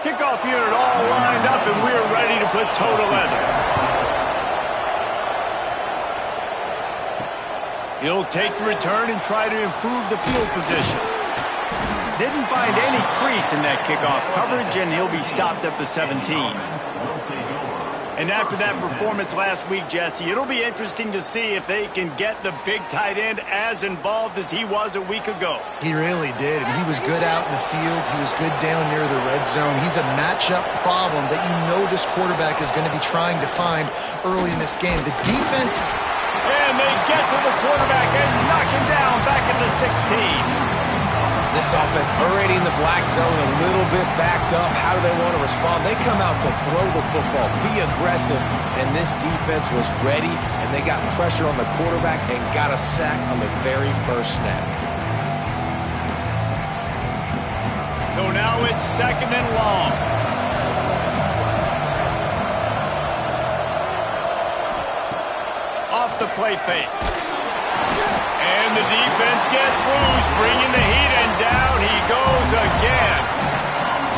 Kickoff unit all lined up, and we're ready to put toe to leather. He'll take the return and try to improve the field position. Didn't find any crease in that kickoff coverage, and he'll be stopped at the 17. And after that performance last week, Jesse, it'll be interesting to see if they can get the big tight end as involved as he was a week ago. He really did, and he was good out in the field. He was good down near the red zone. He's a matchup problem that you know this quarterback is going to be trying to find early in this game. The defense... And they get to the quarterback and knock him down back into 16. This offense already in the black zone, a little bit backed up. How do they want to respond? They come out to throw the football, be aggressive, and this defense was ready, and they got pressure on the quarterback and got a sack on the very first snap. So now it's 2nd and long. Off the play fake. And the defense gets loose, bringing the heat, and down he goes again.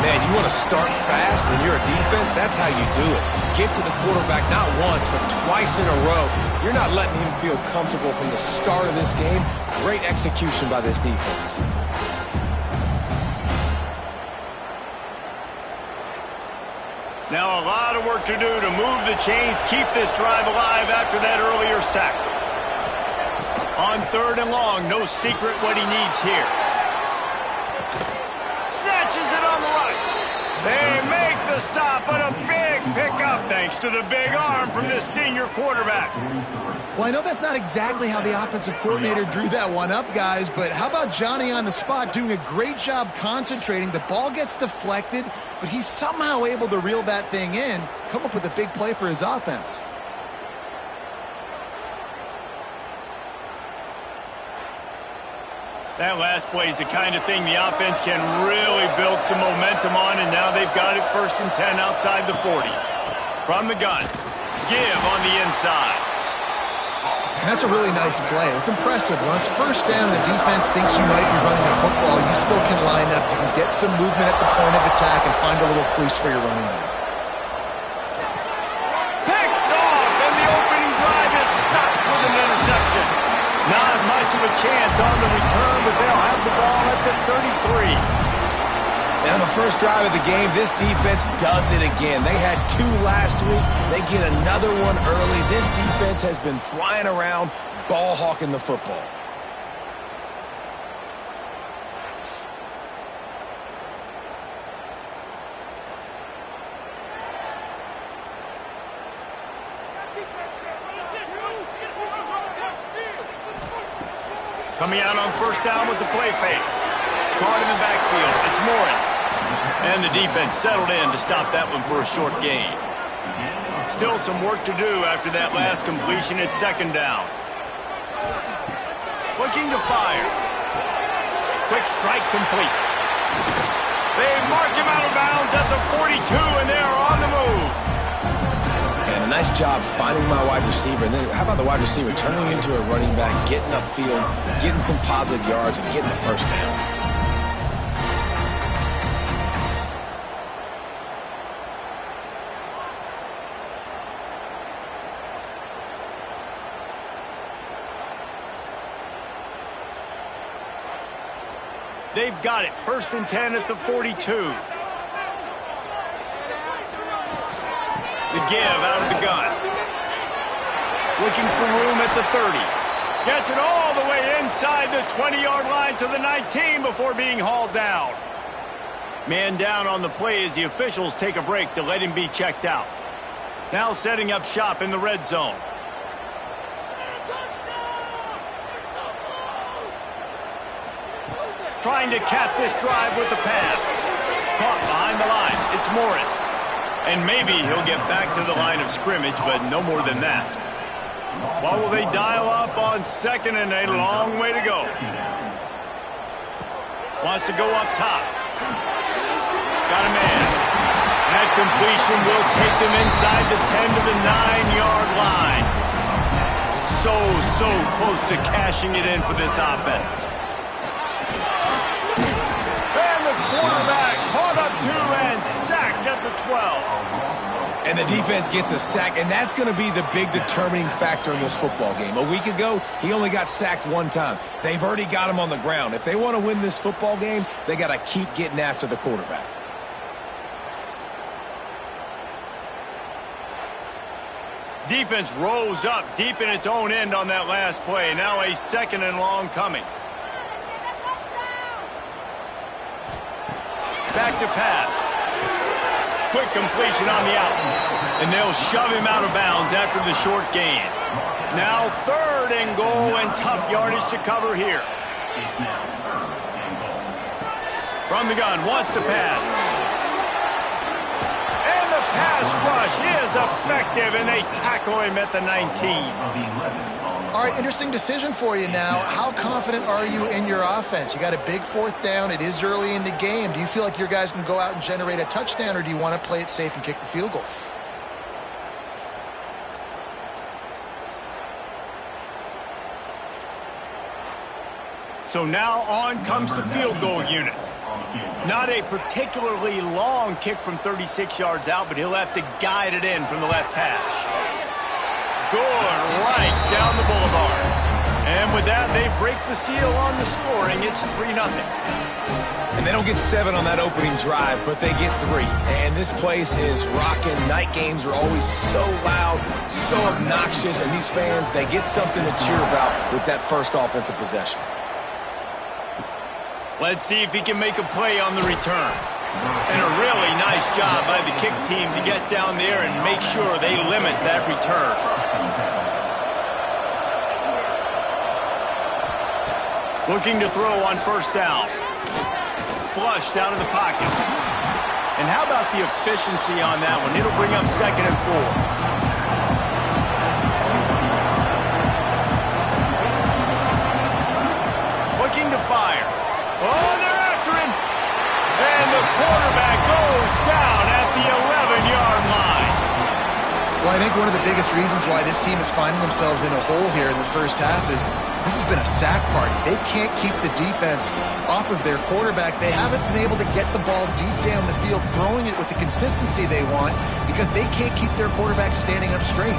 Man, you want to start fast and you're a defense, that's how you do it. Get to the quarterback not once, but twice in a row. You're not letting him feel comfortable from the start of this game. Great execution by this defense. Now a lot of work to do to move the chains, keep this drive alive after that earlier sack. On 3rd and long, no secret what he needs here. Snatches it on the right. They make the stop, but a big pickup thanks to the big arm from this senior quarterback. Well, I know that's not exactly how the offensive coordinator drew that one up, guys, but how about Johnny on the spot doing a great job concentrating? The ball gets deflected, but he's somehow able to reel that thing in, come up with a big play for his offense. That last play is the kind of thing the offense can really build some momentum on, and now they've got it 1st and 10 outside the 40. From the gun, give on the inside. And that's a really nice play. It's impressive. When it's 1st down, the defense thinks you might be running the football. You still can line up. You can get some movement at the point of attack and find a little crease for your running back. Picked off, and the opening drive is stopped with an interception. Not much of a chance on the return, but they'll have the ball at the 33. And on the first drive of the game, this defense does it again. They had 2 last week. They get another one early. This defense has been flying around, ball hawking the football. Coming out on 1st down with the play fake. Caught in the backfield. It's Morris. And the defense settled in to stop that one for a short gain. Still some work to do after that last completion. It's 2nd down. Looking to fire. Quick strike complete. They mark him out of bounds at the 42, and they're on the move. And a nice job finding my wide receiver. And then how about the wide receiver turning into a running back, getting upfield, getting some positive yards, and getting the 1st down. They've got it. 1st and 10 at the 42. The give out of the gun. Looking for room at the 30. Gets it all the way inside the 20-yard line to the 19 before being hauled down. Man down on the play as the officials take a break to let him be checked out. Now setting up shop in the red zone. Trying to cap this drive with the pass. Caught behind the line. It's Morris. And maybe he'll get back to the line of scrimmage, but no more than that. What will they dial up on 2nd and a long way to go? Wants to go up top. Got a man. That completion will take them inside the 10 to the 9-yard line. So close to cashing it in for this offense. And the quarterback caught up to and sacked 12. And the defense gets a sack, and that's going to be the big determining factor in this football game. A week ago, he only got sacked one time. They've already got him on the ground. If they want to win this football game, they got to keep getting after the quarterback. Defense rose up deep in its own end on that last play. Now a 2nd and long coming. Back to pass. Quick completion on the out. And they'll shove him out of bounds after the short gain. Now 3rd and goal and tough yardage to cover here. From the gun, wants to pass. And the pass rush is effective, and they tackle him at the 19. All right, interesting decision for you now. How confident are you in your offense? You got a big 4th down. It is early in the game. Do you feel like your guys can go out and generate a touchdown, or do you want to play it safe and kick the field goal? So now on comes the field goal unit. Not a particularly long kick from 36 yards out, but he'll have to guide it in from the left hash. Good, right down the boulevard. And with that, they break the seal on the scoring. It's 3-0. And they don't get 7 on that opening drive, but they get 3. And this place is rocking. Night games are always so loud, so obnoxious, and these fans, they get something to cheer about with that first offensive possession. Let's see if he can make a play on the return. And a really nice job by the kick team to get down there and make sure they limit that return. Looking to throw on 1st down. Flushed out of the pocket. And how about the efficiency on that one? It'll bring up 2nd and 4. Looking to fire. Oh, they're after him. And the quarterback goes down at the 11-yard line. Well, I think one of the biggest reasons why this team is finding themselves in a hole here in the first half is this has been a sack party. They can't keep the defense off of their quarterback. They haven't been able to get the ball deep down the field, throwing it with the consistency they want because they can't keep their quarterback standing up straight.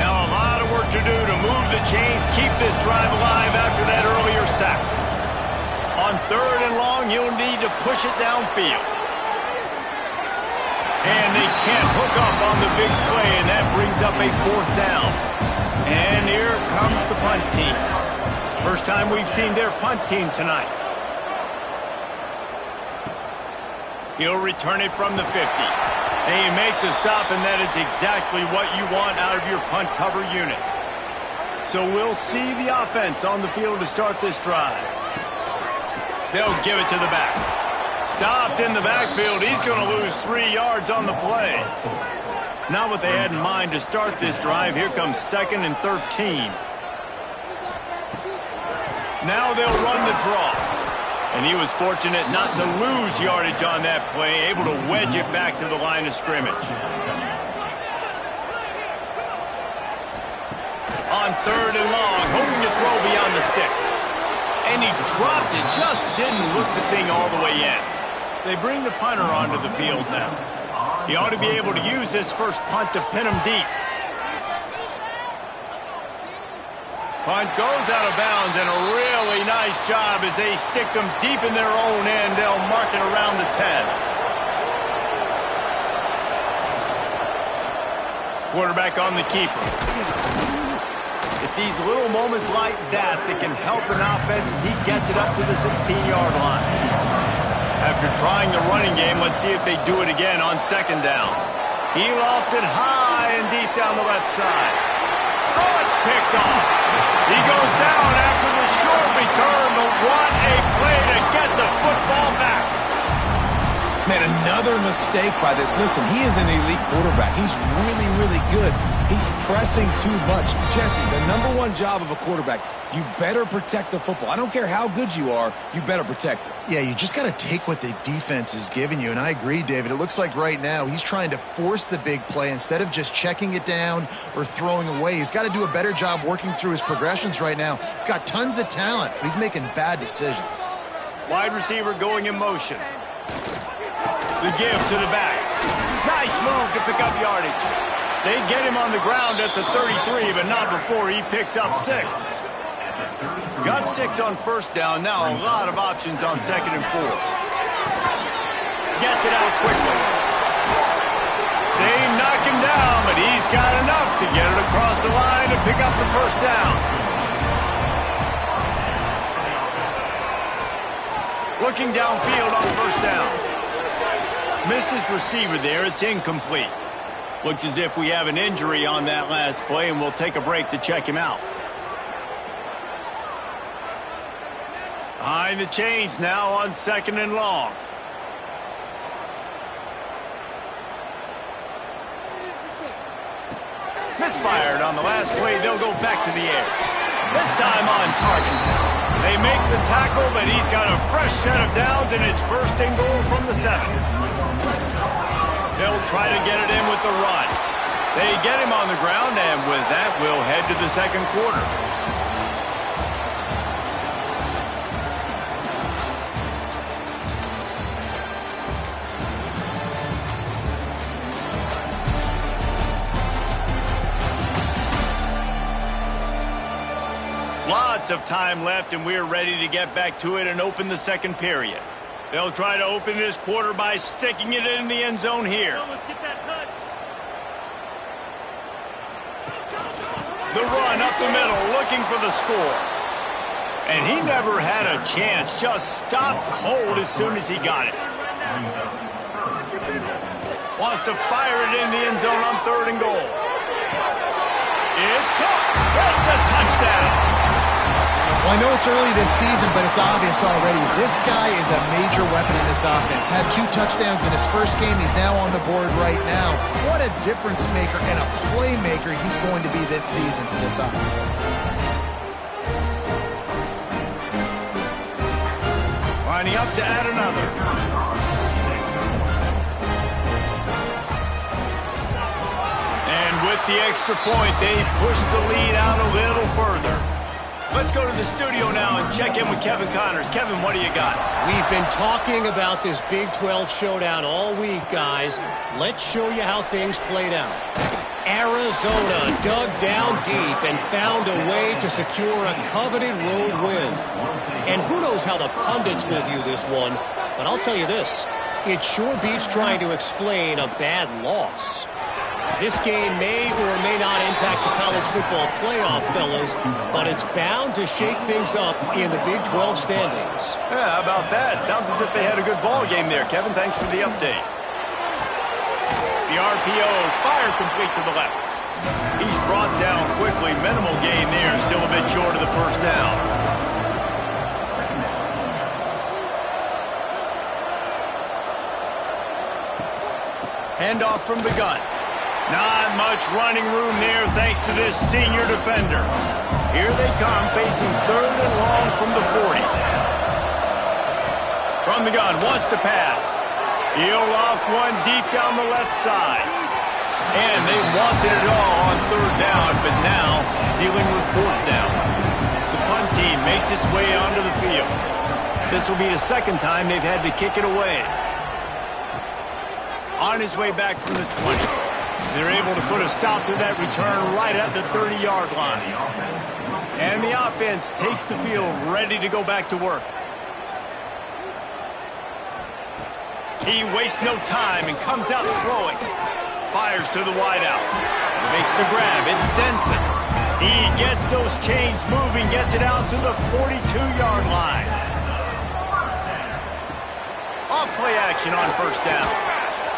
Now a lot of work to do to move the chains, keep this drive alive after that earlier sack. On 3rd and long, you'll need to push it downfield. And they can't hook up on the big play, and that brings up a 4th down. And here comes the punt team. First time we've seen their punt team tonight. He'll return it from the 50. And you make the stop, and that is exactly what you want out of your punt cover unit. So we'll see the offense on the field to start this drive. They'll give it to the back. Stopped in the backfield. He's going to lose 3 yards on the play. Not what they had in mind to start this drive. Here comes 2nd and 13. Now they'll run the draw. And he was fortunate not to lose yardage on that play, able to wedge it back to the line of scrimmage. On 3rd and long, hoping to throw beyond the sticks. And he dropped it, just didn't look the thing all the way in. They bring the punter onto the field now. He ought to be able to use this first punt to pin him deep. Punt goes out of bounds, and a really nice job as they stick them deep in their own end. They'll mark it around the 10. Quarterback on the keeper. It's these little moments like that that can help an offense as he gets it up to the 16-yard line. After trying the running game, let's see if they do it again on 2nd down. He lofts it high and deep down the left side. Oh, it's picked off. He goes down after the short return, but what a play to get the football back. Man, another mistake by this. Listen, he is an elite quarterback. He's really, really good. He's pressing too much. Jesse, the #1 job of a quarterback, you better protect the football. I don't care how good you are, you better protect it. Yeah, you just got to take what the defense is giving you. And I agree, David. It looks like right now he's trying to force the big play instead of just checking it down or throwing away. He's got to do a better job working through his progressions right now. He's got tons of talent, but he's making bad decisions. Wide receiver going in motion. The give to the back. Nice move to pick up yardage. They get him on the ground at the 33, but not before he picks up 6. Got 6 on first down. Now a lot of options on 2nd and 4. Gets it out quickly. They knock him down, but he's got enough to get it across the line and pick up the first down. Looking downfield on first down. Missed his receiver there. It's incomplete. Looks as if we have an injury on that last play, and we'll take a break to check him out. Behind the chains now on 2nd and long. Misfired on the last play. They'll go back to the air. This time on target. They make the tackle, but he's got a fresh set of downs, and it's 1st and goal from the 7. They'll try to get it in with the run. They get him on the ground, and with that, we'll head to the 2nd quarter. Lots of time left, and we're ready to get back to it and open the 2nd period. They'll try to open this quarter by sticking it in the end zone here. Let's get that touch. The run up the middle, looking for the score. And he never had a chance, just stopped cold as soon as he got it. Wants to fire it in the end zone on 3rd and goal. It's caught. It's a touchdown. Well, I know it's early this season, but it's obvious already. This guy is a major weapon in this offense. Had 2 touchdowns in his first game. He's now on the board right now. What a difference maker and a playmaker he's going to be this season for this offense. Lining up to add another. And with the extra point, they push the lead out a little further. Let's go to the studio now and check in with Kevin Connors. Kevin, what do you got? We've been talking about this Big 12 showdown all week, guys. Let's show you how things played out. Arizona dug down deep and found a way to secure a coveted road win. And who knows how the pundits will view this one, but I'll tell you this. It sure beats trying to explain a bad loss. This game may or may not impact the college football playoff, fellas, but it's bound to shake things up in the Big 12 standings. Yeah, how about that? Sounds as if they had a good ball game there. Kevin, thanks for the update. The RPO, fire complete to the left. He's brought down quickly. Minimal gain there, still a bit short of the first down. Handoff from the gun. Not much running room there thanks to this senior defender. Here they come, facing 3rd and long from the 40. From the gun, wants to pass. He'll off one deep down the left side. And they wanted it all on 3rd down, but now dealing with 4th down. The punt team makes its way onto the field. This will be the 2nd time they've had to kick it away. On his way back from the 20. They're able to put a stop to that return right at the 30-yard line. And the offense takes the field, ready to go back to work. He wastes no time and comes out throwing. Fires to the wideout. Makes the grab. It's Denson. He gets those chains moving, gets it out to the 42-yard line. Off play action on first down.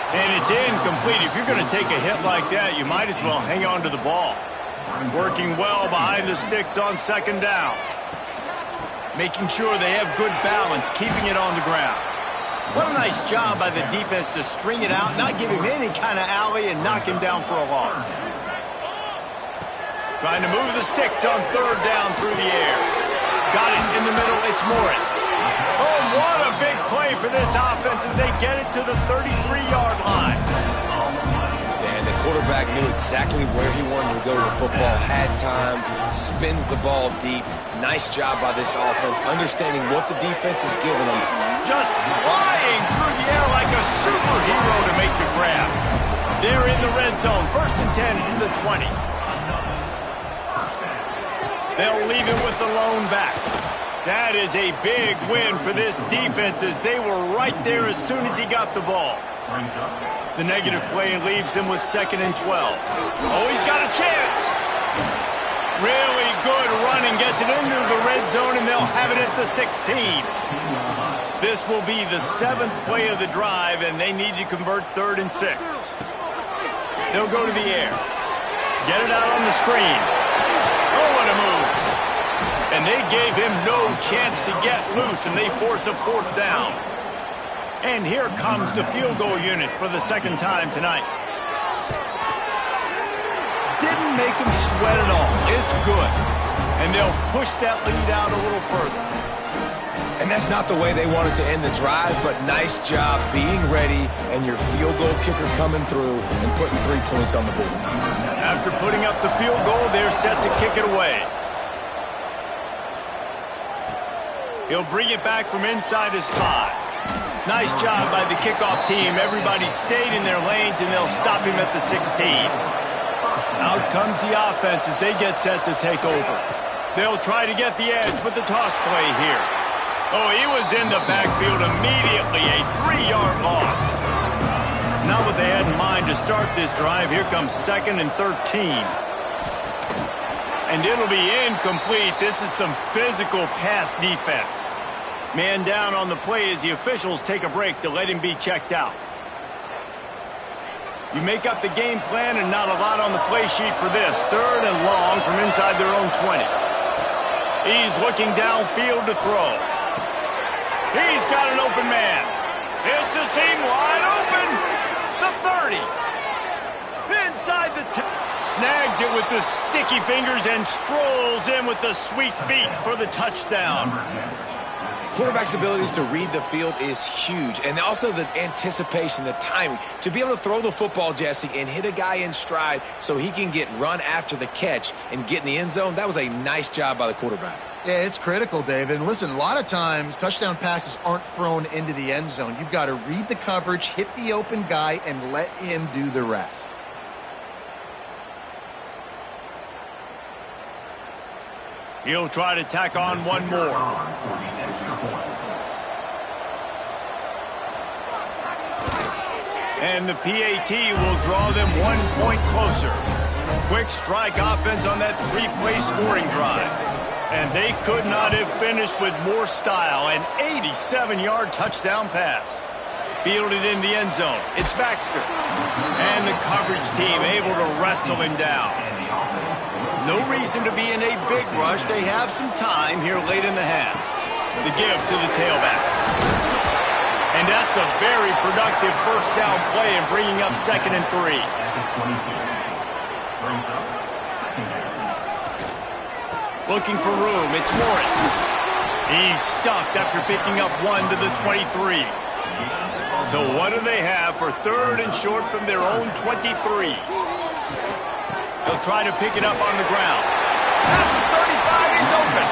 And it's incomplete. If you're going to take a hit like that, you might as well hang on to the ball. Working well behind the sticks on 2nd down. Making sure they have good balance, keeping it on the ground. What a nice job by the defense to string it out, not give him any kind of alley, and knock him down for a loss. Trying to move the sticks on 3rd down through the air. Got it in the middle. It's Morris. Oh, what a big play for this offense as they get it to the 33-yard line. And the quarterback knew exactly where he wanted to go to the football, had time, spins the ball deep. Nice job by this offense, understanding what the defense is giving them. Just flying through the air like a superhero. They're in the red zone. 1st and 10 from the 20. They'll leave it with the lone back. That is a big win for this defense as they were right there as soon as he got the ball. The negative play leaves them with 2nd and 12. Oh, he's got a chance. Really good running, gets it into the red zone, and they'll have it at the 16. This will be the 7th play of the drive, and they need to convert 3rd and 6. They'll go to the air. Get it out on the screen. Oh, what a move. And they gave him no chance to get loose, and they force a 4th down. And here comes the field goal unit for the 2nd time tonight. Didn't make him sweat at all. It's good. And they'll push that lead out a little further. And that's not the way they wanted to end the drive, but nice job being ready and your field goal kicker coming through and putting 3 points on the board. After putting up the field goal, they're set to kick it away. He'll bring it back from inside his 5. Nice job by the kickoff team. Everybody stayed in their lanes, and they'll stop him at the 16. Out comes the offense as they get set to take over. They'll try to get the edge with the toss play here. Oh, he was in the backfield immediately. A 3-yard loss. Not what they had in mind to start this drive. Here comes 2nd and 13. And it'll be incomplete. This is some physical pass defense. Man down on the play as the officials take a break to let him be checked out. You make up the game plan and not a lot on the play sheet for this. 3rd and long from inside their own 20. He's looking downfield to throw. He's got an open man. It's a seam wide open. The 30. Inside the 10. Snags it with the sticky fingers and strolls in with the sweet feet for the touchdown. Quarterback's abilities to read the field is huge, and also the anticipation, the timing. To be able to throw the football, Jesse, and hit a guy in stride so he can get run after the catch and get in the end zone, that was a nice job by the quarterback. Yeah, it's critical, David. And listen, a lot of times touchdown passes aren't thrown into the end zone. You've got to read the coverage, hit the open guy, and let him do the rest. He'll try to tack on one more. And the PAT will draw them 1 point closer. Quick strike offense on that 3-play scoring drive. And they could not have finished with more style. An 87-yard touchdown pass. Fielded in the end zone. It's Baxter. And the coverage team able to wrestle him down. No reason to be in a big rush. They have some time here late in the half. The give to the tailback. And that's a very productive 1st down play and bringing up 2nd and 3. Looking for room. It's Morris. He's stuffed after picking up 1 to the 23. So what do they have for 3rd and short from their own 23? They'll try to pick it up on the ground. At the 35, he's open.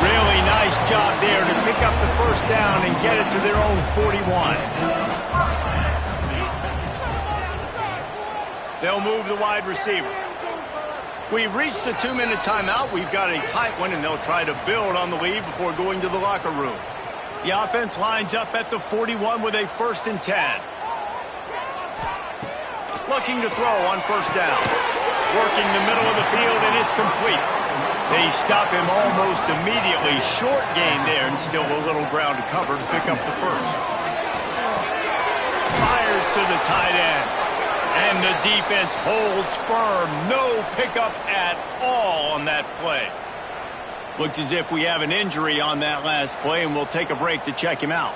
Really nice job there to pick up the 1st down and get it to their own 41. They'll move the wide receiver. We've reached the 2-minute timeout. We've got a tight one, and they'll try to build on the lead before going to the locker room. The offense lines up at the 41 with a 1st and 10. Looking to throw on 1st down. Working the middle of the field, and it's complete. They stop him almost immediately. Short gain there, and still a little ground to cover to pick up the 1st. Fires to the tight end. And the defense holds firm. No pickup at all on that play. Looks as if we have an injury on that last play, and we'll take a break to check him out.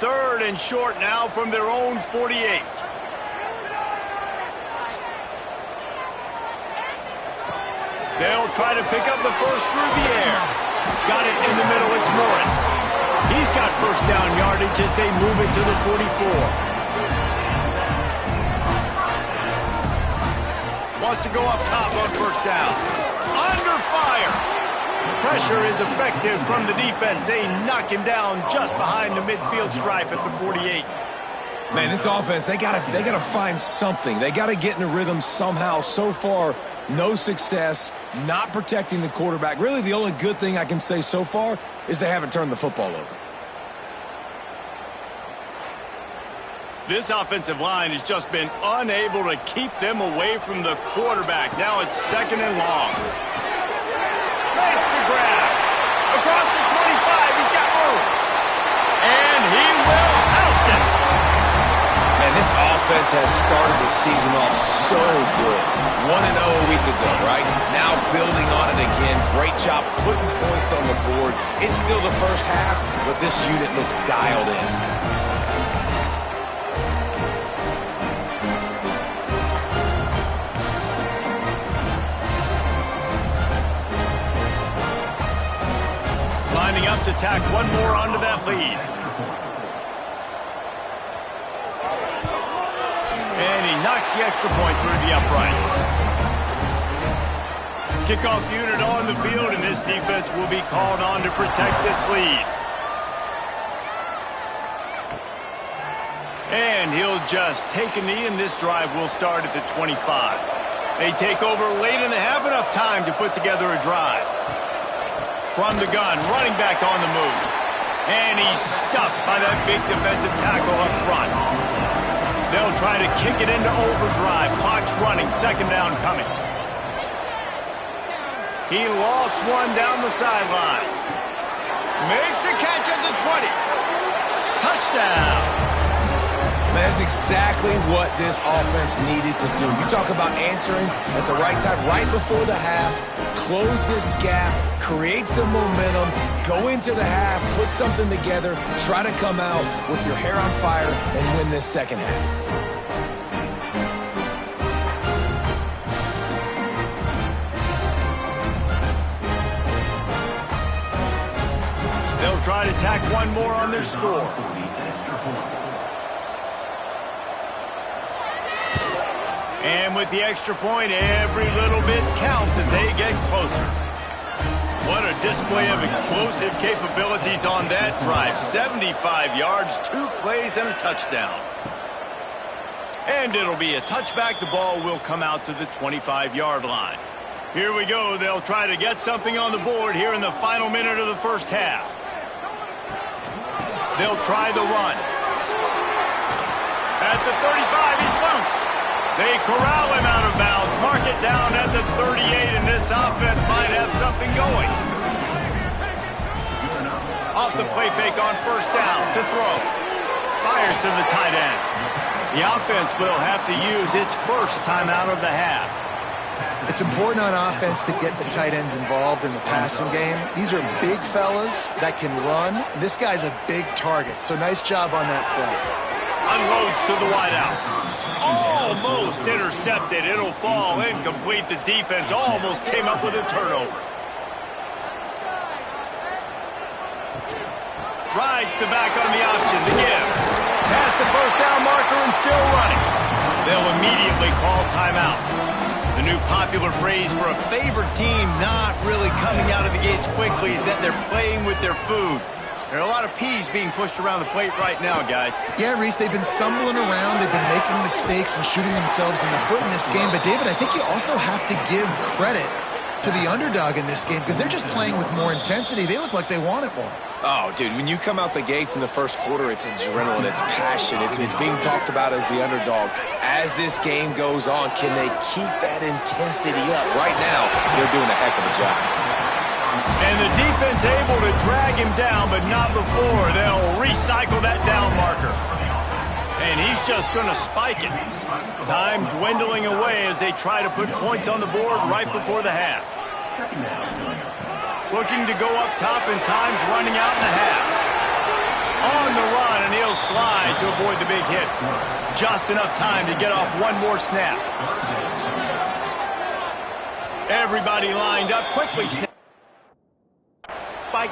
3rd and short now from their own 48. They'll try to pick up the 1st through the air. Got it in the middle. It's Morris. He's got 1st down yardage as they move it to the 44. Wants to go up top on 1st down. Under fire. Pressure is effective from the defense. They knock him down just behind the midfield stripe at the 48. Man, this offense, they gotta find something. They gotta get in a rhythm somehow. So far, no success, not protecting the quarterback. Really, the only good thing I can say so far is they haven't turned the football over. This offensive line has just been unable to keep them away from the quarterback. Now it's 2nd and long. Makes the grab. Across the 25, he's got room. And he will house it. Man, this offense has started the season off so good. 1-0 a week ago, right? Now building on it again. Great job putting points on the board. It's still the first half, but this unit looks dialed in. Lining up to tack one more onto that lead. And he knocks the extra point through the uprights. Kickoff unit on the field, and this defense will be called on to protect this lead. And he'll just take a knee, and this drive will start at the 25. They take over late and have enough time to put together a drive. From the gun, running back on the move. And he's stuffed by that big defensive tackle up front. They'll try to kick it into overdrive. Clock's running, 2nd down coming. He lost one down the sideline. Makes the catch at the 20. Touchdown. That's exactly what this offense needed to do. You talk about answering at the right time, right before the half, close this gap, create some momentum, go into the half, put something together, try to come out with your hair on fire and win this 2nd half. They'll try to tack one more on their score. And with the extra point, every little bit counts as they get closer. What a display of explosive capabilities on that drive. 75 yards, 2 plays, and a touchdown. And it'll be a touchback. The ball will come out to the 25-yard line. Here we go. They'll try to get something on the board here in the final minute of the first half. They'll try the run. At the 35, he's loose. They corral him out of bounds, mark it down at the 38, and this offense might have something going. Off the play fake on 1st down to throw. Fires to the tight end. The offense will have to use its first timeout of the half. It's important on offense to get the tight ends involved in the passing game. These are big fellas that can run. This guy's a big target, so nice job on that play. Unloads to the wideout. Almost intercepted. It'll fall incomplete. The defense almost came up with a turnover. Rides the back on the option. The give. Past the 1st down marker and still running. They'll immediately call timeout. The new popular phrase for a favored team not really coming out of the gates quickly is that they're playing with their food. There are a lot of peas being pushed around the plate right now, guys. Yeah, Reese, they've been stumbling around. They've been making mistakes and shooting themselves in the foot in this game. But, David, I think you also have to give credit to the underdog in this game because they're just playing with more intensity. They look like they want it more. Oh, dude, when you come out the gates in the first quarter, it's adrenaline, it's passion, it's being talked about as the underdog. As this game goes on, can they keep that intensity up? Right now, they're doing a heck of a job. And the defense able to drag him down, but not before. They'll recycle that down marker. And he's just going to spike it. Time dwindling away as they try to put points on the board right before the half. Looking to go up top, and time's running out in the half. On the run, and he'll slide to avoid the big hit. Just enough time to get off one more snap. Everybody lined up, quickly snap. Spike.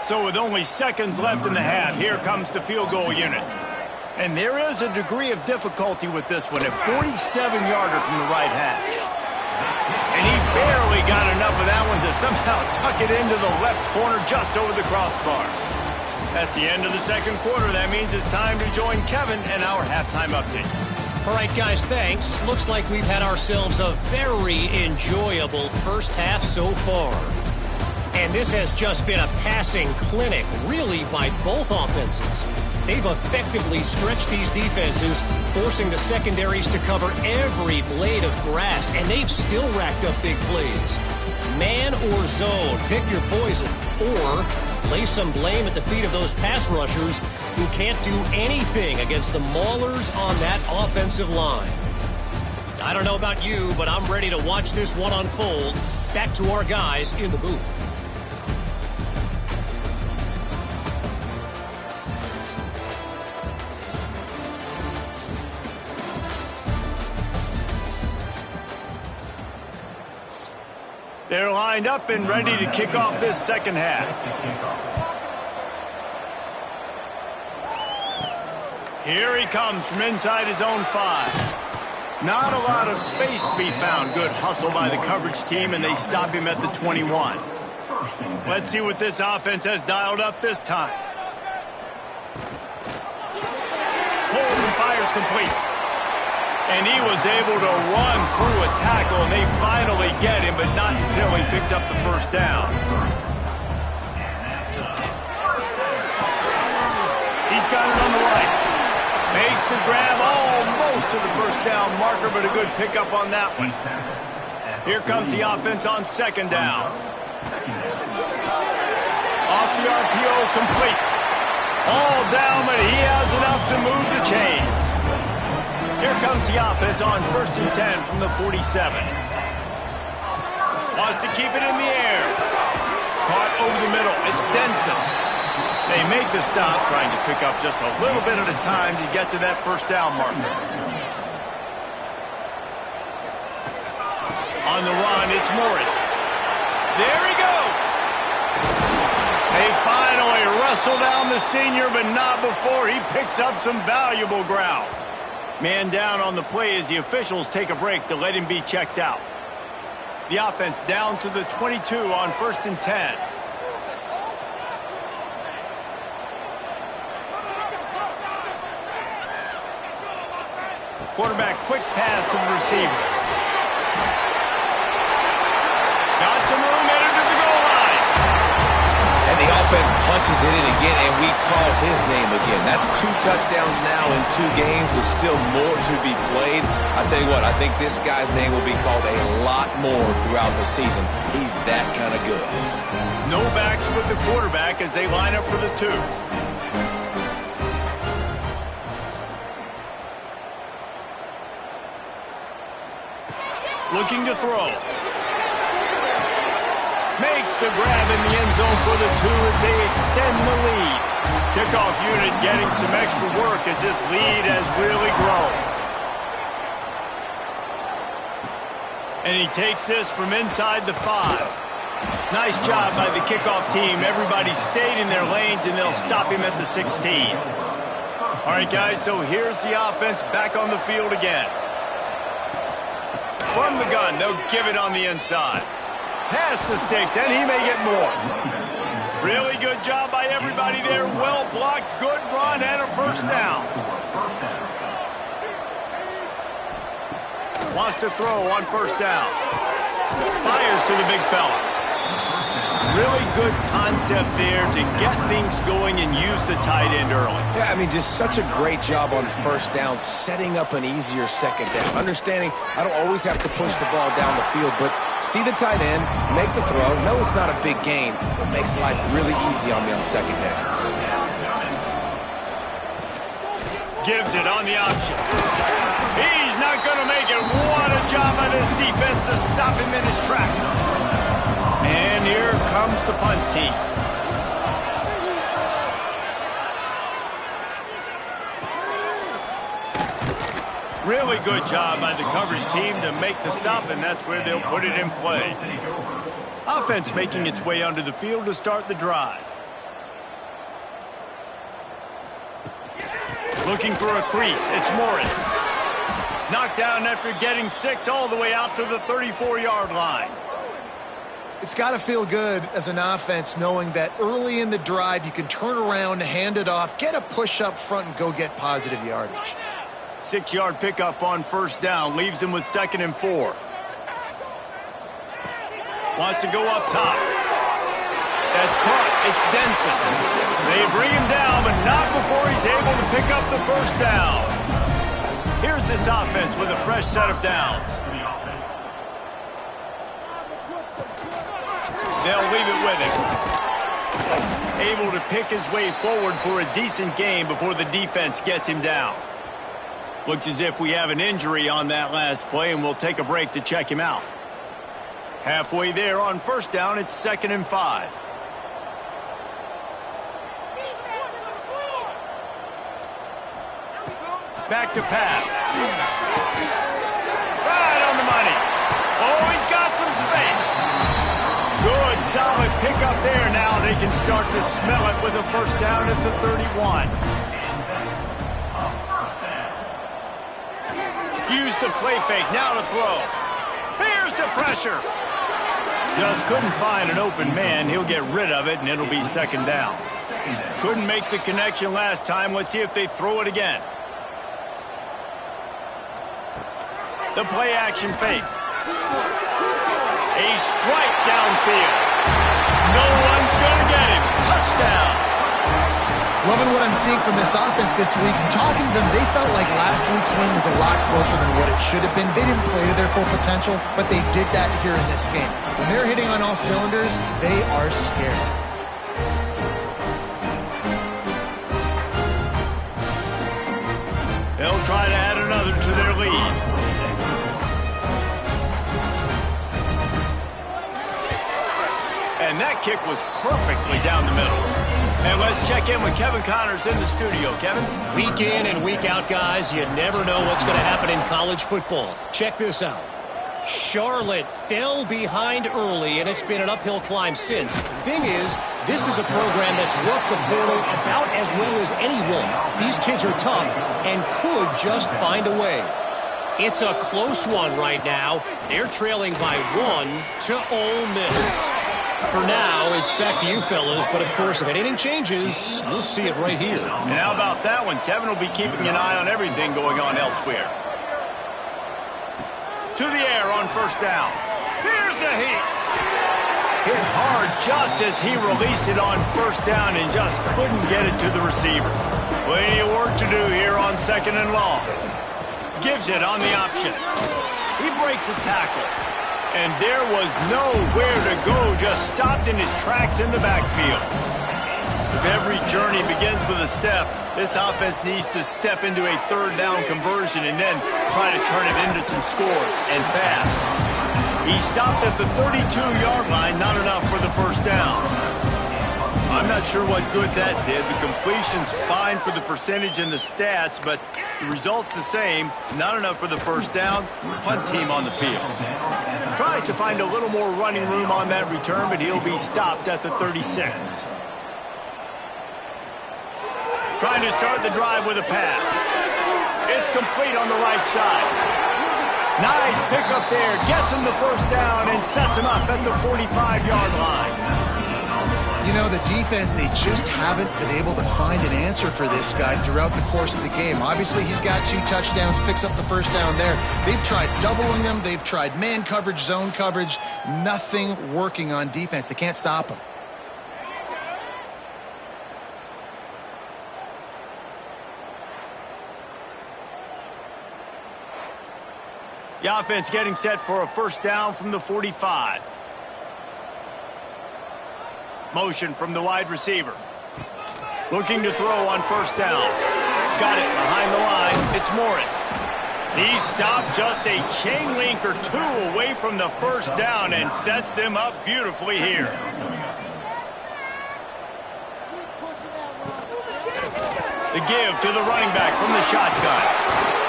So with only seconds left in the half, here comes the field goal unit. And there is a degree of difficulty with this one, a 47-yarder from the right hash. And he barely got enough of that one to somehow tuck it into the left corner just over the crossbar. That's the end of the second quarter. That means it's time to join Kevin and our halftime update. All right, guys, thanks. Looks like we've had ourselves a very enjoyable first half so far. And this has just been a passing clinic, really, by both offenses. They've effectively stretched these defenses, forcing the secondaries to cover every blade of grass, and they've still racked up big plays. Man or zone, pick your poison, or lay some blame at the feet of those pass rushers who can't do anything against the maulers on that offensive line. I don't know about you, but I'm ready to watch this one unfold. Back to our guys in the booth. They're lined up and ready to kick off this second half. Here he comes from inside his own 5. Not a lot of space to be found. Good hustle by the coverage team, and they stop him at the 21. Let's see what this offense has dialed up this time. Pulls and fires complete. And he was able to run through a tackle, and they finally get him, but not until he picks up the first down. He's got it on the right. Makes the grab almost to the first down marker, but a good pickup on that one. Here comes the offense on second down. Off the RPO, complete. All down, but he has enough to move the chains. Here comes the offense on 1st and 10 from the 47. Wants to keep it in the air. Caught over the middle. It's Denson. They make the stop, trying to pick up just a little bit at a time to get to that first down marker. On the run, it's Morris. There he goes. They finally wrestle down the senior, but not before he picks up some valuable ground. Man down on the play as the officials take a break to let him be checked out. The offense down to the 22 on 1st and 10. Quarterback quick pass to the receiver. Got some room, headed to the goal line. And the offense punches it in again, and we call his name again. That's 2 touchdowns now in 2 games with still more to be played. I tell you what, I think this guy's name will be called a lot more throughout the season. He's that kind of good. No backs with the quarterback as they line up for the 2. Looking to throw. Makes the grab in the end zone for the 2 as they extend the lead. Kickoff unit getting some extra work as this lead has really grown. And he takes this from inside the 5. Nice job by the kickoff team. Everybody stayed in their lanes, and they'll stop him at the 16. All right, guys, so here's the offense back on the field again. From the gun, they'll give it on the inside. Past the sticks, and he may get more. Really good job by everybody there. Well blocked, good run, and a first down. Wants to throw on first down. Fires to the big fella. Really good concept there to get things going and use the tight end early. Yeah, I mean, just such a great job on first down, setting up an easier second down. Understanding I don't always have to push the ball down the field, but see the tight end, make the throw. No, it's not a big gain, but makes life really easy on me on second down. Gives it on the option. He's not going to make it. What a job by this defense to stop him in his tracks. And here comes the punt team. Really good job by the coverage team to make the stop, and that's where they'll put it in play. Offense making its way onto the field to start the drive. Looking for a crease. It's Morris. Knocked down after getting 6 all the way out to the 34-yard line. It's got to feel good as an offense knowing that early in the drive you can turn around, hand it off, get a push up front, and go get positive yardage. 6-yard pickup on first down. Leaves him with 2nd and 4. Wants to go up top. That's caught. It's Denson. They bring him down, but not before he's able to pick up the first down. Here's this offense with a fresh set of downs. They'll leave it with him. Able to pick his way forward for a decent game before the defense gets him down. Looks as if we have an injury on that last play, and we'll take a break to check him out. Halfway there on first down, it's 2nd and 5. Back to pass. Right on the money. Oh, he's got some space. Good, solid pickup there. Now they can start to smell it with a first down at the 31. Use the play fake. Now to throw. Here's the pressure. Just couldn't find an open man. He'll get rid of it, and it'll be 2nd down. Couldn't make the connection last time. Let's see if they throw it again. The play-action fake. A strike downfield. No one's going to get him. Touchdown. Loving what I'm seeing from this offense this week. Talking to them, they felt like last week's win was a lot closer than what it should have been. They didn't play to their full potential, but they did that here in this game. When they're hitting on all cylinders, they are scared. They'll try to add another to their lead. And that kick was perfectly down the middle. And let's check in with Kevin Connors in the studio. Kevin? Week in and week out, guys, you never know what's going to happen in college football. Check this out. Charlotte fell behind early, and it's been an uphill climb since. Thing is, this is a program that's worked the portal about as well as anyone. These kids are tough and could just find a way. It's a close one right now. They're trailing by 1 to Ole Miss. For now, it's back to you fellas, but of course, if anything changes, we'll see it right here. And how about that one? Kevin will be keeping an eye on everything going on elsewhere. To the air on first down. Here's a heat. Hit hard just as he released it on first down and just couldn't get it to the receiver. Plenty of work to do here on 2nd and long. Gives it on the option. He breaks a tackle. And there was nowhere to go, just stopped in his tracks in the backfield. If every journey begins with a step, this offense needs to step into a 3rd down conversion and then try to turn it into some scores, and fast. He stopped at the 32-yard line, not enough for the first down. I'm not sure what good that did. The completion's fine for the percentage and the stats, but the result's the same. Not enough for the first down. Punt team on the field. Tries to find a little more running room on that return, but he'll be stopped at the 36. Trying to start the drive with a pass. It's complete on the right side. Nice pickup there. Gets him the first down and sets him up at the 45-yard line. You know, the defense, they just haven't been able to find an answer for this guy throughout the course of the game. Obviously, he's got 2 touchdowns, picks up the first down there. They've tried doubling him. They've tried man coverage, zone coverage. Nothing working on defense. They can't stop him. The offense getting set for a first down from the 45. Motion from the wide receiver. Looking to throw on first down. Got it behind the line. It's Morris. He stopped just a chain link or 2 away from the first down and sets them up beautifully here. The give to the running back from the shotgun.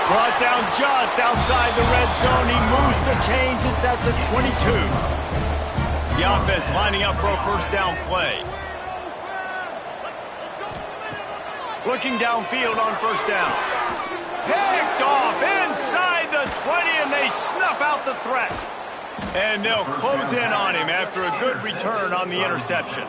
Brought down just outside the red zone. He moves the chains. It's at the 22. The offense lining up for a first down play. Looking downfield on first down. Picked off inside the 20, and they snuff out the threat. And they'll close in on him after a good return on the interception.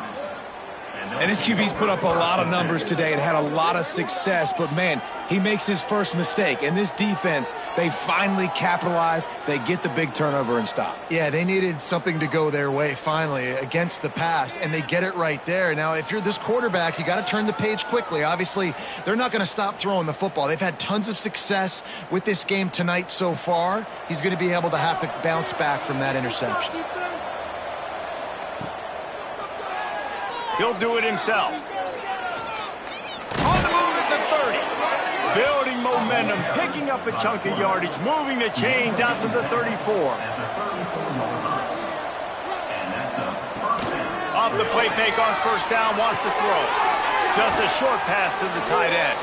And this QB's put up a lot of numbers today and had a lot of success, but man, he makes his first mistake. And this defense, they finally capitalize. They get the big turnover and stop. Yeah, they needed something to go their way finally against the pass, and they get it right there. Now, if you're this quarterback, you got to turn the page quickly. Obviously, they're not going to stop throwing the football. They've had tons of success with this game tonight so far. He's going to be able to have to bounce back from that interception. He'll do it himself. On the move at the 30. Building momentum, picking up a chunk of yardage, moving the chains out to the 34. Off the play fake on first down, wants to throw. Just a short pass to the tight end.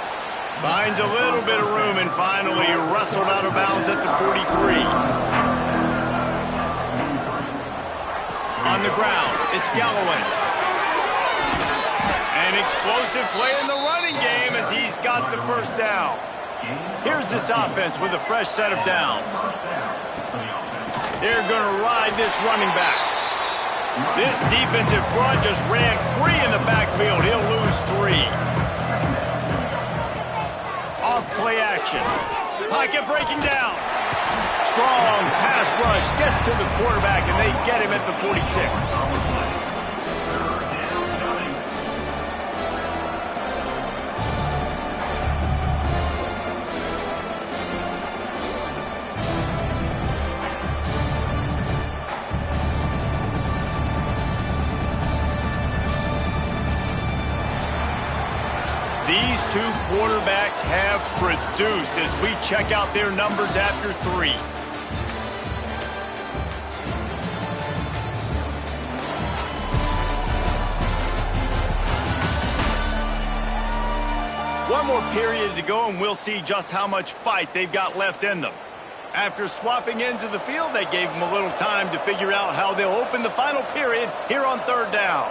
Finds a little bit of room and finally wrestled out of bounds at the 43. On the ground, it's Galloway. An explosive play in the running game as he's got the first down. Here's this offense with a fresh set of downs. They're going to ride this running back. This defensive front just ran free in the backfield. He'll lose 3. Off play action. Pocket breaking down. Strong pass rush gets to the quarterback, and they get him at the 46. These two quarterbacks have produced as we check out their numbers after 3. One more period to go, and we'll see just how much fight they've got left in them. After swapping ends of the field, they gave them a little time to figure out how they'll open the final period here on third down.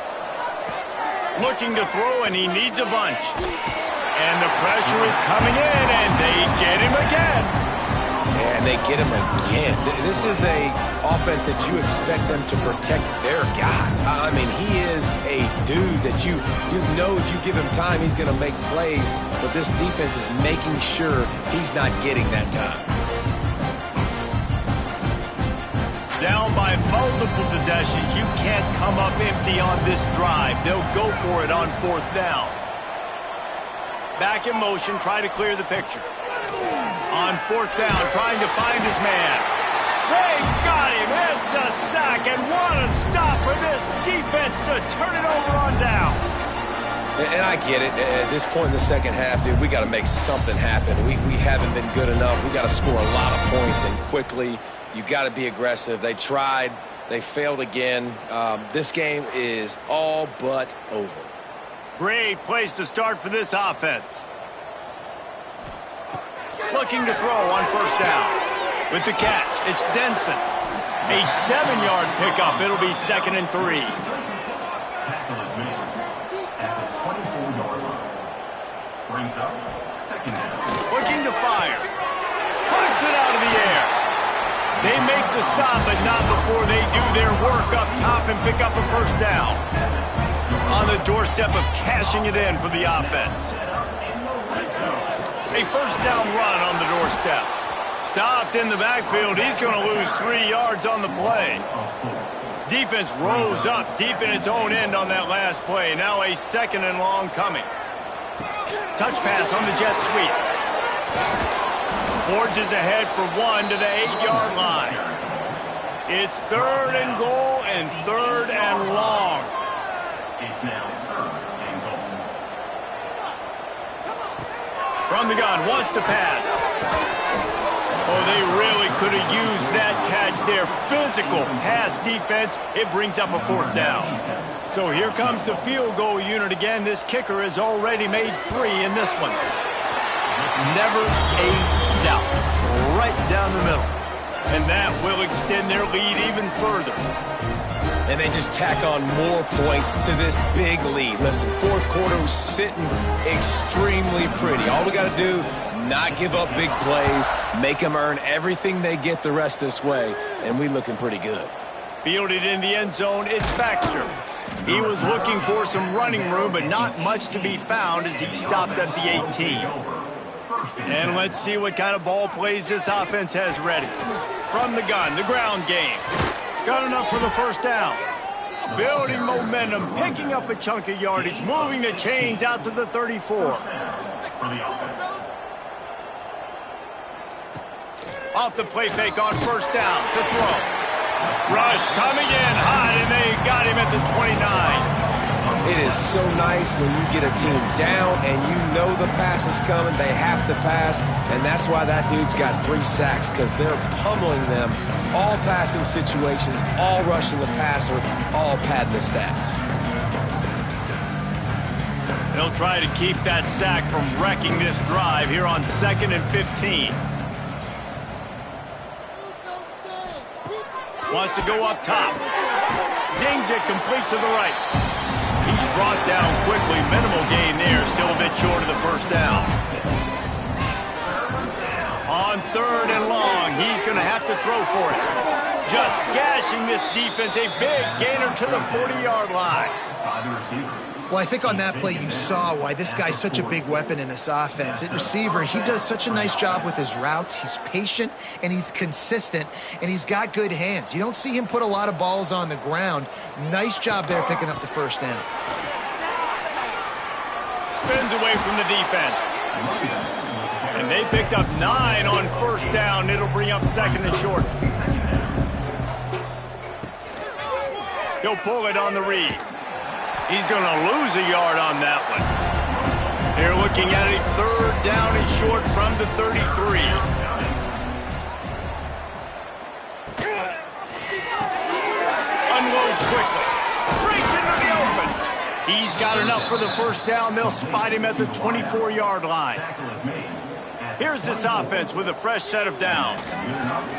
Looking to throw, and he needs a bunch. And the pressure is coming in, and they get him again. And they get him again. This is a offense that you expect them to protect their guy. I mean, he is a dude that you know if you give him time, he's going to make plays. But this defense is making sure he's not getting that time. Down by multiple possessions, you can't come up empty on this drive. They'll go for it on fourth down. Back in motion, try to clear the picture. On fourth down, trying to find his man. They got him. It's a sack, and what a stop for this defense to turn it over on downs. And I get it. At this point in the second half, dude, we got to make something happen. We haven't been good enough. We got to score a lot of points and quickly. You got to be aggressive. They tried. They failed again. This game is all but over. Great place to start for this offense. Looking to throw on first down. With the catch, it's Denson. A 7-yard pickup. It'll be 2nd and 3. Looking to fire. Puts it out of the air. They make the stop, but not before they do their work up top and pick up a first down. On the doorstep of cashing it in for the offense. A first down run on the doorstep. Stopped in the backfield. He's going to lose 3 yards on the play. Defense rose up deep in its own end on that last play. Now a 2nd and long coming. Touch pass on the jet sweep. Forges ahead for 1 to the 8-yard line. It's 3rd and goal and 3rd and long. It's now 3rd and goal. From the gun, wants to pass. Oh, they really could have used that catch there. Physical pass defense. It brings up a 4th down. So here comes the field goal unit again. This kicker has already made 3 in this one. Never a doubt. Right down the middle. And that will extend their lead even further. and they just tack on more points to this big lead. Listen, fourth quarter was sitting extremely pretty. All we got to do, not give up big plays, make them earn everything they get the rest this way, and we looking pretty good. Fielded in the end zone, it's Baxter. He was looking for some running room, but not much to be found as he stopped at the 18. And let's see what kind of ball plays this offense has ready. From the gun, the ground game. Got enough for the first down. Building momentum, picking up a chunk of yardage, moving the chains out to the 34. Off the play fake on first down to throw. Rush coming in hot, and they got him at the 29. It is so nice when you get a team down and you know the pass is coming. They have to pass, and that's why that dude's got 3 sacks, because they're pummeling them. All passing situations, all rushing the passer, all padding the stats. They'll try to keep that sack from wrecking this drive here on 2nd and 15. Wants to go up top. Zings it complete to the right. He's brought down quickly. Minimal gain there. Still a bit short of the first down. On 3rd and long, he's going to have to throw for it. Just gashing this defense. A big gainer to the 40-yard line. Well, I think on that play you saw why this guy's such a big weapon in this offense. At receiver, he does such a nice job with his routes. He's patient, and he's consistent, and he's got good hands. You don't see him put a lot of balls on the ground. Nice job there picking up the first down. Spins away from the defense. And they picked up 9 on first down. It'll bring up 2nd and short. He'll pull it on the read. He's going to lose a yard on that one. They're looking at a 3rd down and short from the 33. Unloads quickly. Breaks into the open. He's got enough for the first down. They'll spot him at the 24-yard line. Here's this offense with a fresh set of downs.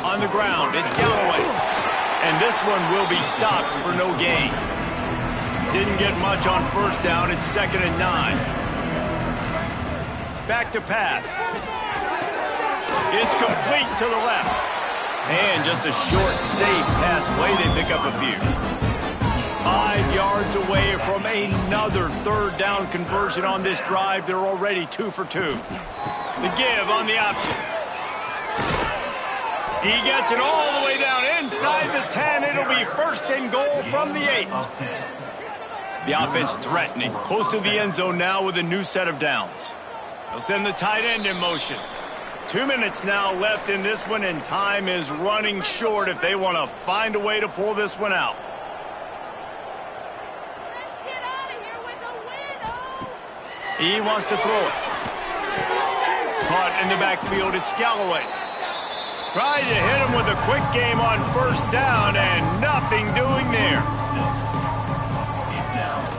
On the ground, it's Galloway. And this one will be stopped for no gain. Didn't get much on first down. It's 2nd and 9. Back to pass. It's complete to the left. And just a short, safe pass play. They pick up a few. 5 yards away from another 3rd down conversion on this drive. They're already 2 for 2. The give on the option. He gets it all the way down inside the 10. It'll be 1st and goal from the 8. The offense threatening, close to the end zone now with a new set of downs. They'll send the tight end in motion. 2 minutes now left in this one, and time is running short if they want to find a way to pull this one out. He wants to throw it. Caught in the backfield, it's Galloway. Tried to hit him with a quick game on first down, and nothing doing there.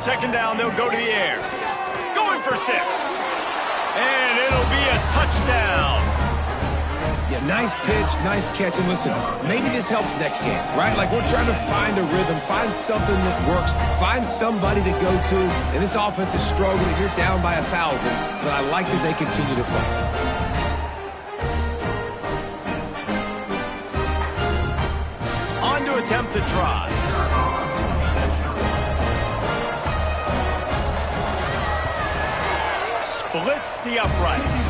2nd down, they'll go to the air. Going for 6. And it'll be a touchdown. Yeah, nice pitch, nice catch. And listen, maybe this helps next game, right? Like, we're trying to find a rhythm, find something that works, find somebody to go to. And this offense is struggling. You're down by 1,000, but I like that they continue to fight. On to attempt the try. Splits the uprights.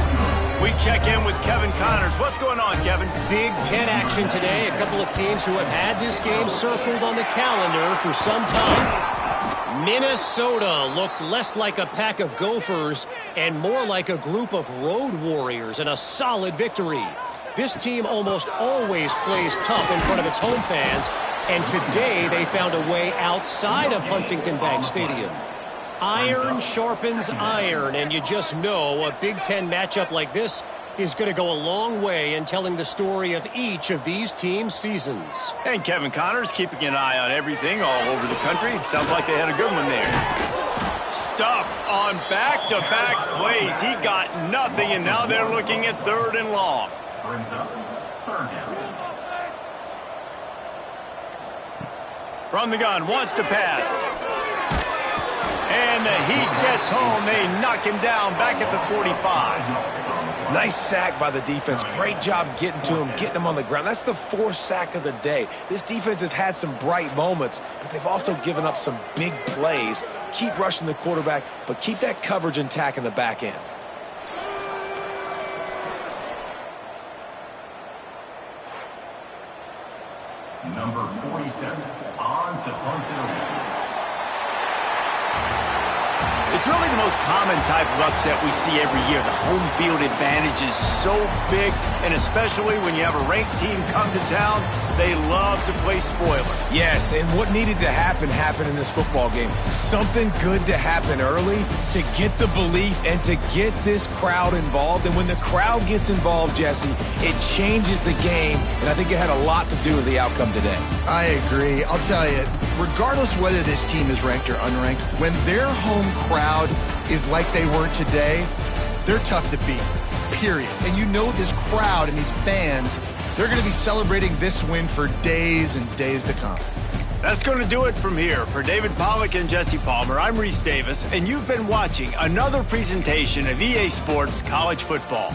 We check in with Kevin Connors. What's going on, Kevin? Big Ten action today. A couple of teams who have had this game circled on the calendar for some time. Minnesota looked less like a pack of Gophers and more like a group of road warriors in a solid victory. This team almost always plays tough in front of its home fans, and today they found a way outside of Huntington Bank Stadium. Iron sharpens iron, and you just know a Big Ten matchup like this is going to go a long way in telling the story of each of these teams' seasons. And Kevin Connors keeping an eye on everything all over the country. Sounds like they had a good one there. Stuffed on back-to-back plays. He got nothing, and now they're looking at 3rd and long. From the gun, wants to pass. And the Heat gets home. They knock him down back at the 45. Nice sack by the defense. Great job getting to him, getting him on the ground. That's the 4th sack of the day. This defense has had some bright moments, but they've also given up some big plays. Keep rushing the quarterback, but keep that coverage intact in the back end. Number 47, on Saponto. It's really the most common type of upset we see every year. The home field advantage is so big, and especially when you have a ranked team come to town, they love to play spoiler. Yes, and what needed to happen happened in this football game. Something good to happen early to get the belief and to get this crowd involved. And when the crowd gets involved, Jesse, it changes the game, and I think it had a lot to do with the outcome today. I agree. I'll tell you, regardless whether this team is ranked or unranked, when their home crowd is like they were today, they're tough to beat, period. And you know this crowd and these fans, they're going to be celebrating this win for days and days to come. That's going to do it from here. For David Pollack and Jesse Palmer, I'm Reese Davis, and you've been watching another presentation of EA Sports College Football.